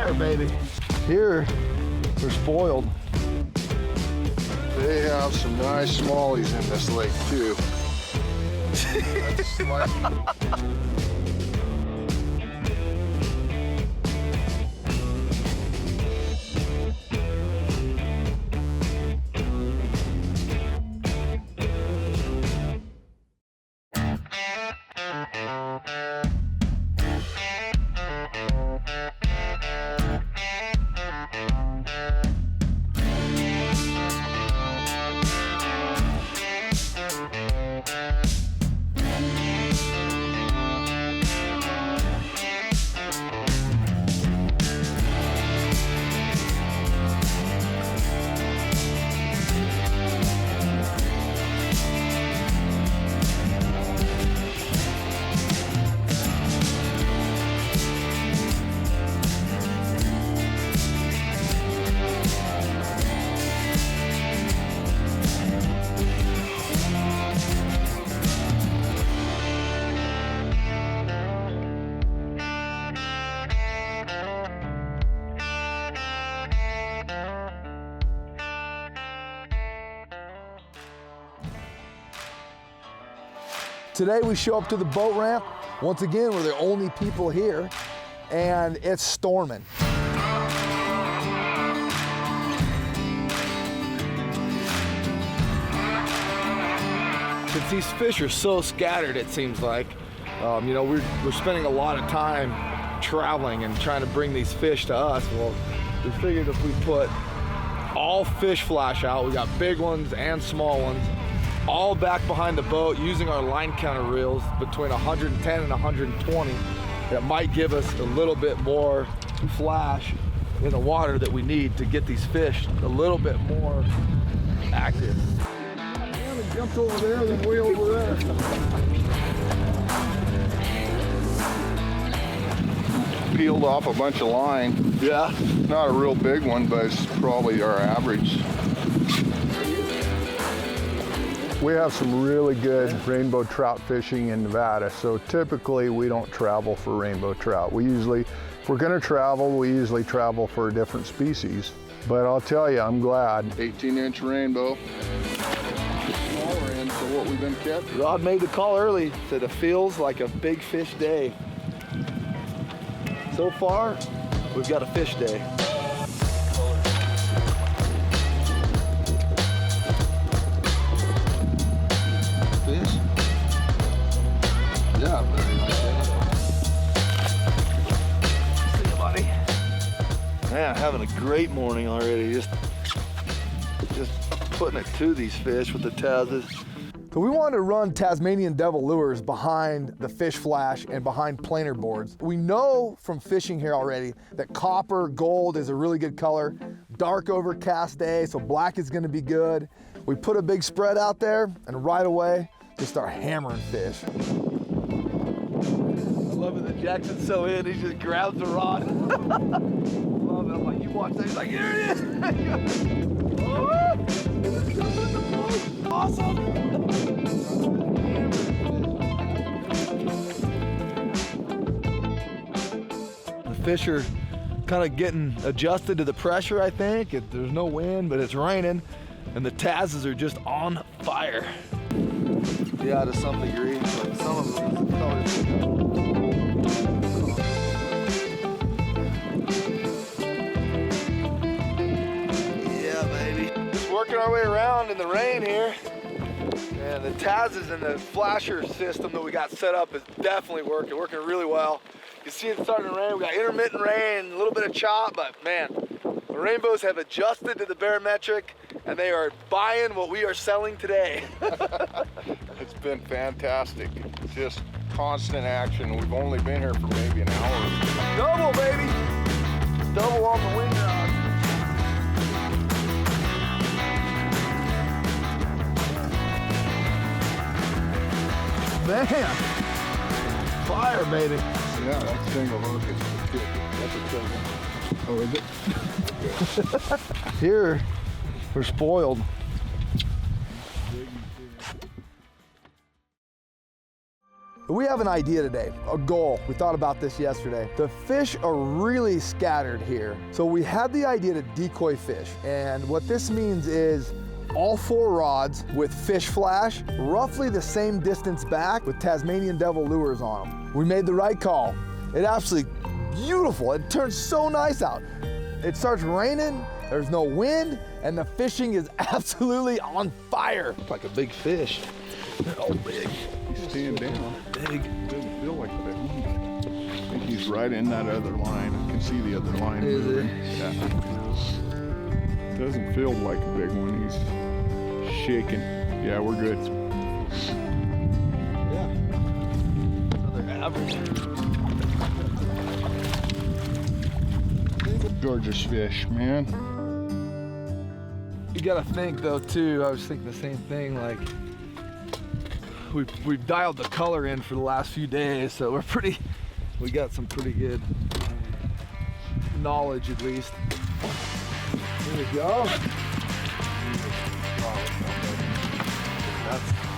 Fire, baby. Here, we're spoiled. They have some nice smallies in this lake too. That's like... Today we show up to the boat ramp. Once again, we're the only people here, and it's storming. Since these fish are so scattered, it seems like, you know, we're spending a lot of time traveling and trying to bring these fish to us. Well, we figured if we put all fish flash out, we got big ones and small ones, all back behind the boat using our line counter reels between 110 and 120. That might give us a little bit more flash in the water that we need to get these fish a little bit more active. Yeah, they jumped over there, then way over there. Peeled off a bunch of line. Yeah. Not a real big one, but it's probably our average. We have some really good rainbow trout fishing in Nevada, so typically we don't travel for rainbow trout. If we're gonna travel, we usually travel for a different species. But I'll tell you, I'm glad. 18-inch rainbow. Smaller end for what we've been catching. Rod made the call early, said it feels like a big fish day. So far, we've got a fish day. Fish? Yeah, very nice. See you, buddy. Man, having a great morning already. Just putting it to these fish with the Tazes. So we wanted to run Tasmanian devil lures behind the fish flash and behind planer boards. We know from fishing here already that copper gold is a really good color. Dark overcast day, so black is gonna be good. We put a big spread out there and right away, just start hammering fish. I love it that Jackson's so in, he just grabs the rod. Love it, I'm like, you watch that, he's like, here it is. Awesome. The fish are kind of getting adjusted to the pressure, I think. There's no wind, but it's raining, and the Tazes are just on fire. Yeah, to some degree, but some of them yeah, baby. Just working our way around in the rain here. And the Tazes and the flasher system that we got set up is definitely working really well. You can see it's starting to rain. We got intermittent rain, a little bit of chop, but man, the rainbows have adjusted to the barometric and they are buying what we are selling today. It's been fantastic. Just constant action. We've only been here for maybe an hour. Double, baby. Double on the wing rod. Man, fire, baby. Yeah, that single hook is good. That's a single. Oh, is it? Here, we're spoiled. We have an idea today, a goal. We thought about this yesterday. The fish are really scattered here. So we had the idea to decoy fish. And what this means is all 4 rods with fish flash, roughly the same distance back with Tasmanian devil lures on them. We made the right call. It absolutely beautiful. It turns so nice out. It starts raining, there's no wind, and the fishing is absolutely on fire. It's like a big fish. They're all big. He's staying down. Big. Doesn't feel like a big one. I think he's right in that other line. I can see the other line. Is it? Yeah. Doesn't feel like a big one. He's shaking. Yeah, we're good. Yeah. Another average. Gorgeous fish, man. You gotta think though too, I was thinking the same thing, like we've dialed the color in for the last few days, so we got some pretty good knowledge at least. There we go.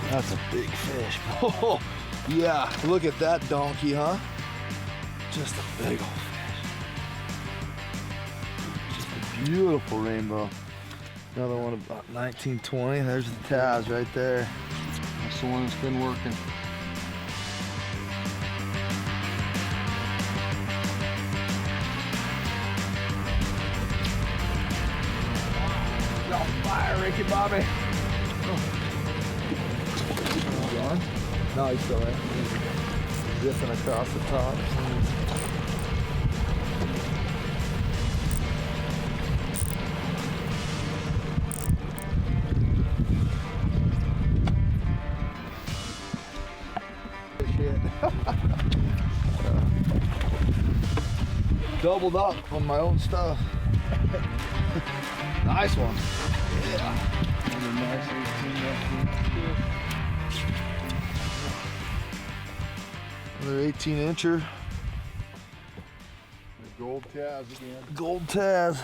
That's a big fish. Oh, yeah, look at that donkey, huh? Just a big old fish. Just a beautiful rainbow. Another one about 1920. There's the Taz right there. That's the one that's been working. You're on fire, Ricky Bobby. Gone? No, he's still there. Zipping across the top. Doubled up on my own stuff. Nice one. Yeah. Another 18-incher. The gold Taz again. Gold Taz.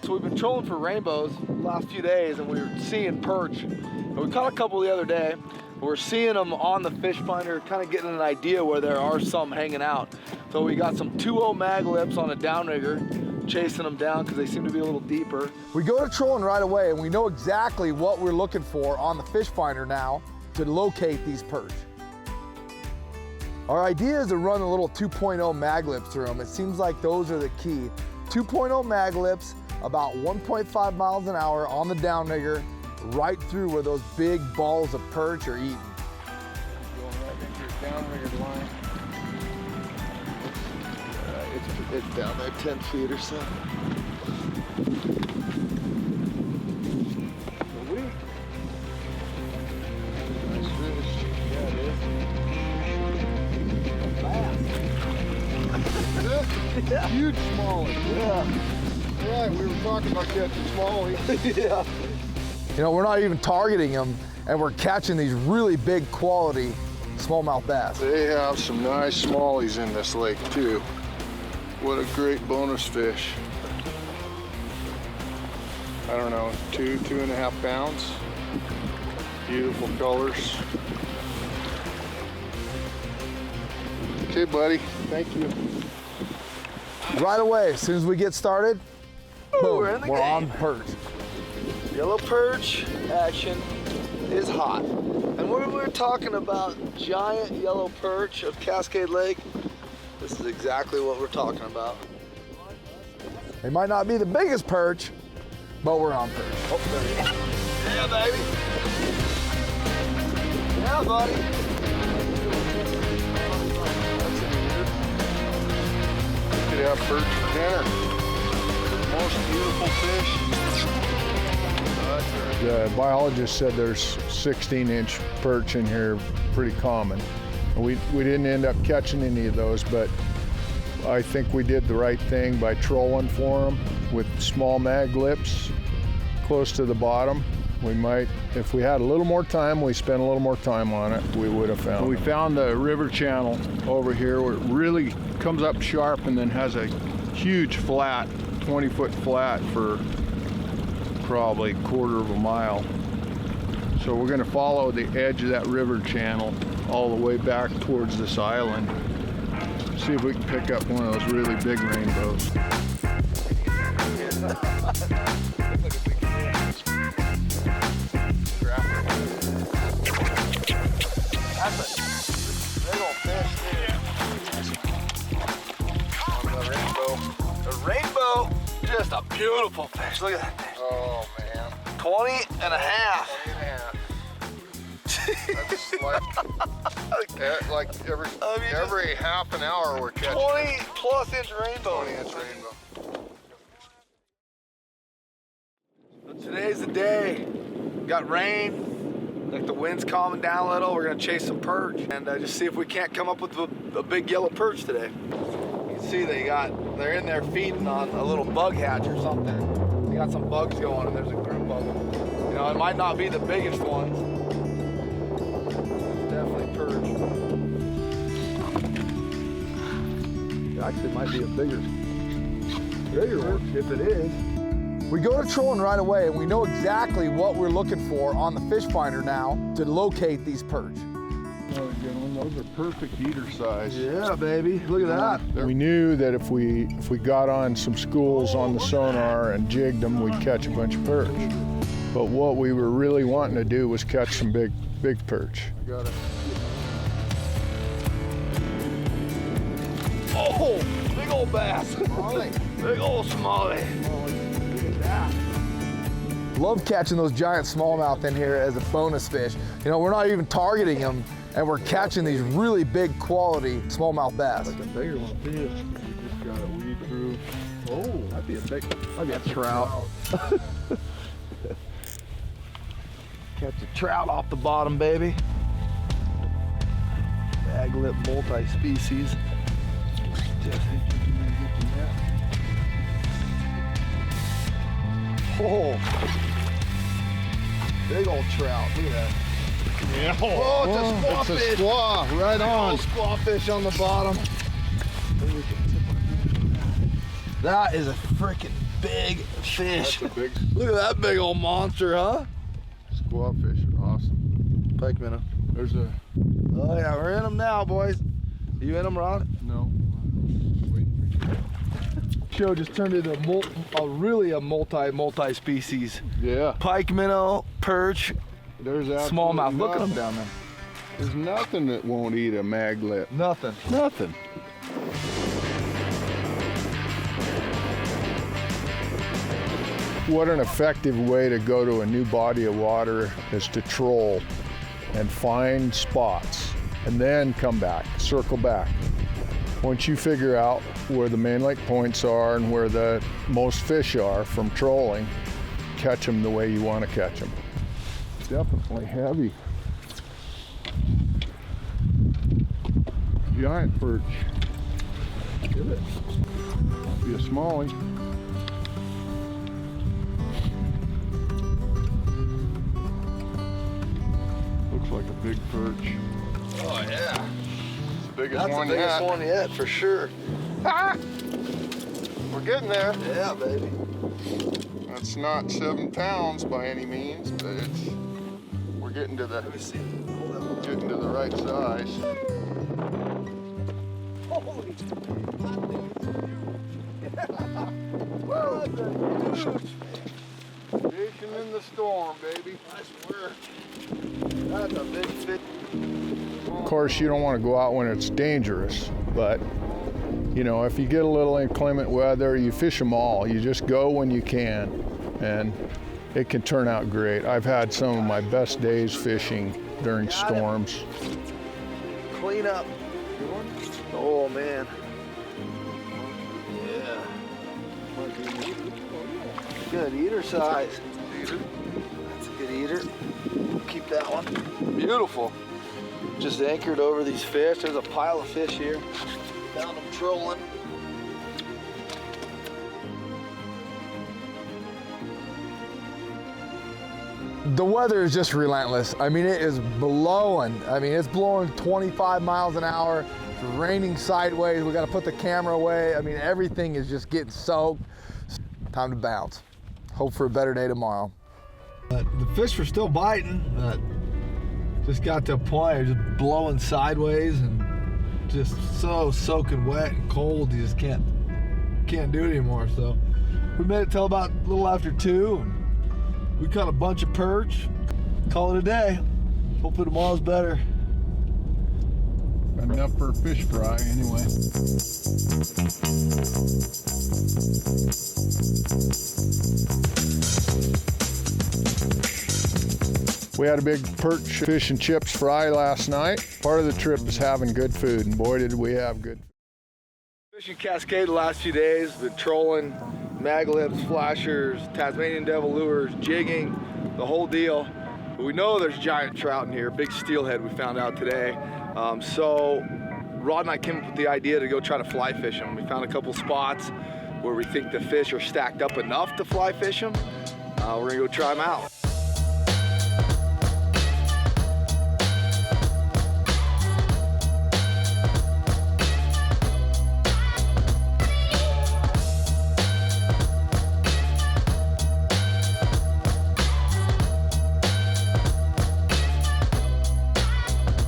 So we've been trolling for rainbows the last few days, and we were seeing perch. And we caught a couple the other day. We're seeing them on the fish finder, kind of getting an idea where there are some hanging out. So we got some 2.0 mag lips on a downrigger, chasing them down because they seem to be a little deeper. We go to trolling right away, and we know exactly what we're looking for on the fish finder now to locate these perch. Our idea is to run a little 2.0 mag lips through them. It seems like those are the key. 2.0 mag lips, about 1.5 miles an hour on the downrigger, right through where those big balls of perch are eating. Going right into your downrigger line. It's down there 10 feet or so. Nice fish. Yeah, it is. Yeah. Huge smallie. Yeah. Right, we were talking about catching smallie. Yeah. You know, we're not even targeting them, and we're catching these really big quality smallmouth bass. They have some nice smallies in this lake too. What a great bonus fish. I don't know, 2.5 pounds. Beautiful colors. Okay, buddy, thank you. Right away, as soon as we get started, boom, we're in the we're game. on perch. Yellow perch action is hot. And when we're talking about giant yellow perch of Cascade Lake, this is exactly what we're talking about. They might not be the biggest perch, but we're on perch. Oh, there he is. Yeah, baby. Yeah, buddy. Could have perch for dinner. Most beautiful fish. The biologist said there's 16-inch perch in here, pretty common. We didn't end up catching any of those, but I think we did the right thing by trolling for them with small mag lips close to the bottom. We might, if we had a little more time, we spent a little more time on it, we would have found. We found the river channel over here where it really comes up sharp and then has a huge flat, 20-foot flat for probably a quarter of a mile. So we're going to follow the edge of that river channel all the way back towards this island. See if we can pick up one of those really big rainbows. That's a big old fish, dude. The rainbow, just a beautiful fish. Look at that thing. Oh man. 20 and a half. That's like every half an hour we're catching 20 plus inch rainbow. 20-inch rainbow. So today's the day. Got rain. Like the wind's calming down a little. We're gonna chase some perch and just see if we can't come up with a big yellow perch today. You can see they're in there feeding on a little bug hatch or something. They got some bugs going and there's a group of them. You know, it might not be the biggest ones. It's definitely perch. It actually might be a bigger one if it is. We go to trolling right away and we know exactly what we're looking for on the fish finder now to locate these perch. Oh, gentlemen, those are perfect eater size. Yeah, baby. Look at that. We knew that if we got on some schools on the sonar and jigged them, we'd catch a bunch of perch. But what we were really wanting to do was catch some big perch. Got it. Oh, big old bass. Big old smallie. Love catching those giant smallmouth in here as a bonus fish. You know, we're not even targeting them, and we're catching these really big quality smallmouth bass. Like a bigger one too. You just gotta weed through. Oh, that'd be a Trout. Catch a trout off the bottom, baby. Bag lip multi-species. Oh, big old trout. Look at that. Yeah. Oh, it's a squaw It's a fish. squaw, right on. Squaw fish on the bottom. That is a freaking big fish. That's a big Look at that big old monster, huh? squaw fish. Awesome. Pike minnow. There's a Oh yeah, we're in them now, boys. You in them, Ron? no. Show just turned into a multi-species. Yeah. Pike minnow, perch, There's absolutely smallmouth. Look at them nothing. down there. There's nothing that won't eat a maglet. Nothing. Nothing. What an effective way to go to a new body of water is to troll and find spots and then come back, circle back. Once you figure out where the main lake points are and where the most fish are from trolling, catch them the way you want to catch them. Definitely heavy. Giant perch. Give it. Be a smallie. Looks like a big perch. Oh yeah. It's the biggest That's one the biggest yet. one yet, for sure. Ah! We're getting there. Yeah, baby. That's not 7 pounds by any means, but we're getting to the Let me see. Hold up. getting to the right size. Holy. Fishing in the storm, baby. Nice work. That's a big fish. Of course, you don't want to go out when it's dangerous, but you know, if you get a little inclement weather, you fish them all. You just go when you can, and it can turn out great. I've had some of my best days fishing during storms. Clean up. Oh man. Yeah. Good eater size. That's a good eater. Keep that one. Beautiful. Just anchored over these fish. There's a pile of fish here. Found them trolling. The weather is just relentless. I mean, it is blowing. I mean, it's blowing 25 miles an hour. It's raining sideways. We got to put the camera away. I mean, everything is just getting soaked. Time to bounce. Hope for a better day tomorrow. But the fish were still biting, but just got to a point just blowing sideways and just so soaking wet and cold. You just can't do it anymore. So we made it till about a little after 2, and we caught a bunch of perch. Call it a day. Hopefully tomorrow's better. Enough for a fish fry anyway. We had a big perch fish and chips fry last night. Part of the trip is having good food, and boy did we have good food. Fishing Cascade the last few days, been trolling, mag lips, flashers, Tasmanian devil lures, jigging, the whole deal. But we know there's giant trout in here, big steelhead we found out today. So Rod and I came up with the idea to go try to fly fish them. We found a couple spots where we think the fish are stacked up enough to fly fish them. We're gonna go try them out.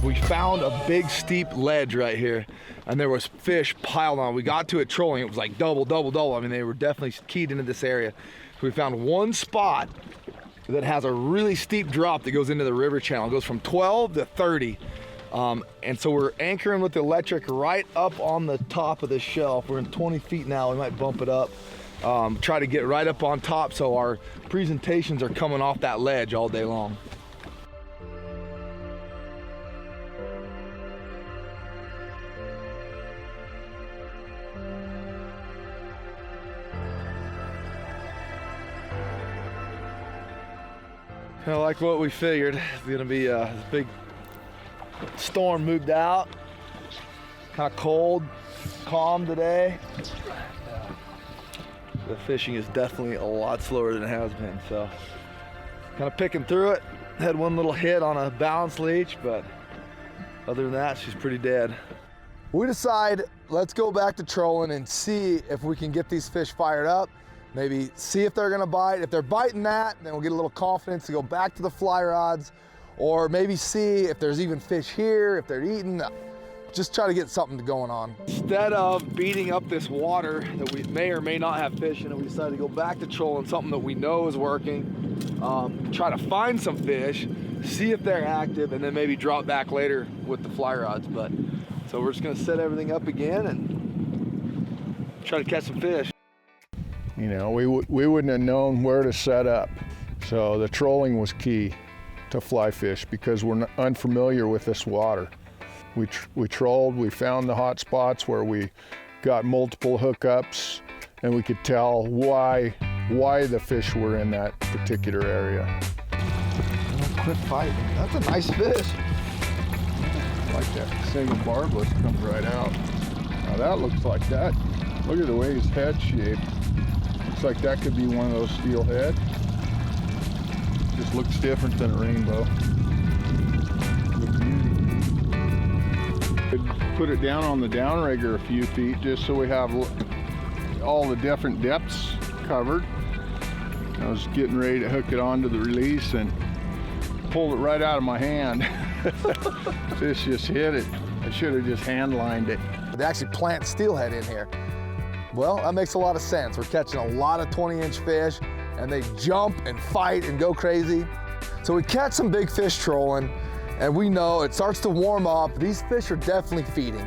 We found a big steep ledge right here, and there was fish piled on. We got to it trolling, it was like double. I mean, they were definitely keyed into this area. So we found one spot that has a really steep drop that goes into the river channel. It goes from 12 to 30. And so we're anchoring with the electric right up on the top of this shelf. We're in 20 feet now, we might bump it up. Try to get right up on top so our presentations are coming off that ledge all day long. Kind of like what we figured. It's gonna be a big storm moved out. Kind of cold, calm today. The fishing is definitely a lot slower than it has been. So kind of picking through it. Had one little hit on a balance leech, but other than that, she's pretty dead. We decide, let's go back to trolling and see if we can get these fish fired up. Maybe see if they're gonna bite. If they're biting that, then we'll get a little confidence to go back to the fly rods, or maybe see if there's even fish here, if they're eating. Just try to get something going on. Instead of beating up this water that we may or may not have fish in it, we decided to go back to trolling something that we know is working. Try to find some fish, see if they're active, and then maybe drop back later with the fly rods. So we're just gonna set everything up again and try to catch some fish. You know, we wouldn't have known where to set up. So the trolling was key to fly fish because we're unfamiliar with this water. We trolled, we found the hot spots where we got multiple hookups, and we could tell why the fish were in that particular area. Quit fighting. That's a nice fish. Like that single barbless comes right out. Now that looks like that. Look at the way his head's shaped. Looks like that could be one of those steelhead. Just looks different than a rainbow. Could put it down on the downrigger a few feet just so we have all the different depths covered. I was getting ready to hook it onto the release and pulled it right out of my hand. Fish just hit it. I should have just hand lined it. They actually plant steelhead in here. Well, that makes a lot of sense. We're catching a lot of 20-inch fish, and they jump and fight and go crazy. So we catch some big fish trolling, and we know it starts to warm up. These fish are definitely feeding.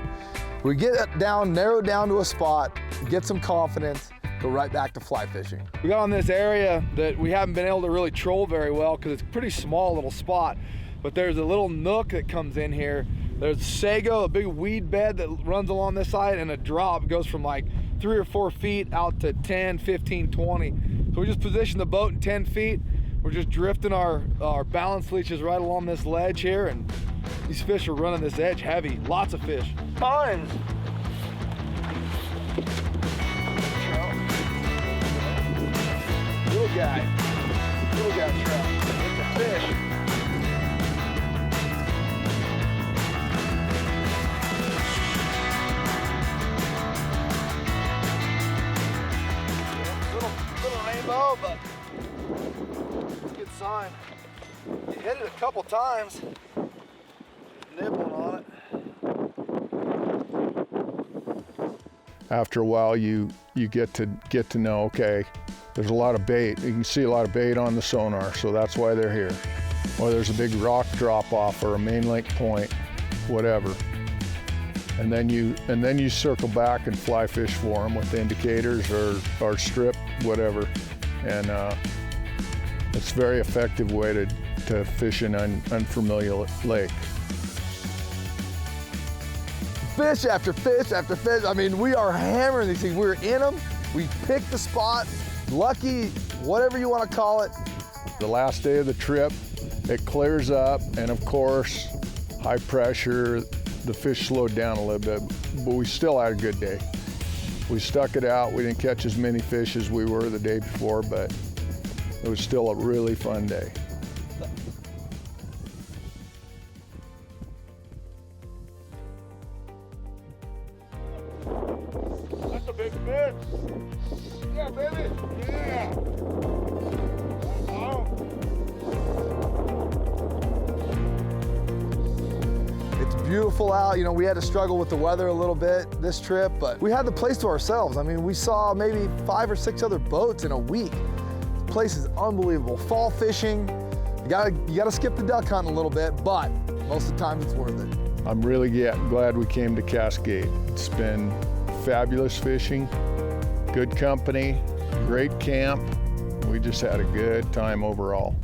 We get it down, narrow down to a spot, get some confidence, go right back to fly fishing. We got on this area that we haven't been able to really troll very well because it's a pretty small little spot, but there's a little nook that comes in here. There's sago, a big weed bed that runs along this side, and a drop goes from like 3 or 4 feet out to 10, 15, 20. So we just position the boat in 10 feet. We're just drifting our balance leeches right along this ledge here, and these fish are running this edge heavy. Lots of fish. Tons. Little guy trout. It's a fish. Little rainbow, but good sign. times, nibbling on it. After a while, you get to know, okay, there's a lot of bait. You can see a lot of bait on the sonar, so that's why they're here. Or there's a big rock drop off or a main link point, whatever. And then you circle back and fly fish for them with indicators or strip, whatever. And it's a very effective way to fish an unfamiliar lake. Fish after fish after fish. I mean, we are hammering these things. We're in them. We picked the spot. Lucky, whatever you want to call it. The last day of the trip, it clears up, and of course, high pressure, the fish slowed down a little bit, but we still had a good day. We stuck it out. We didn't catch as many fish as we were the day before, but it was still a really fun day. That's a big fish. Yeah, baby. Yeah. Oh. It's beautiful out. You know, we had to struggle with the weather a little bit this trip, but we had the place to ourselves. I mean, we saw maybe 5 or 6 other boats in a week. The place is unbelievable. Fall fishing, you gotta skip the duck hunt a little bit, but most of the time it's worth it. I'm really glad we came to Cascade. It's been fabulous fishing, good company, great camp. We just had a good time overall.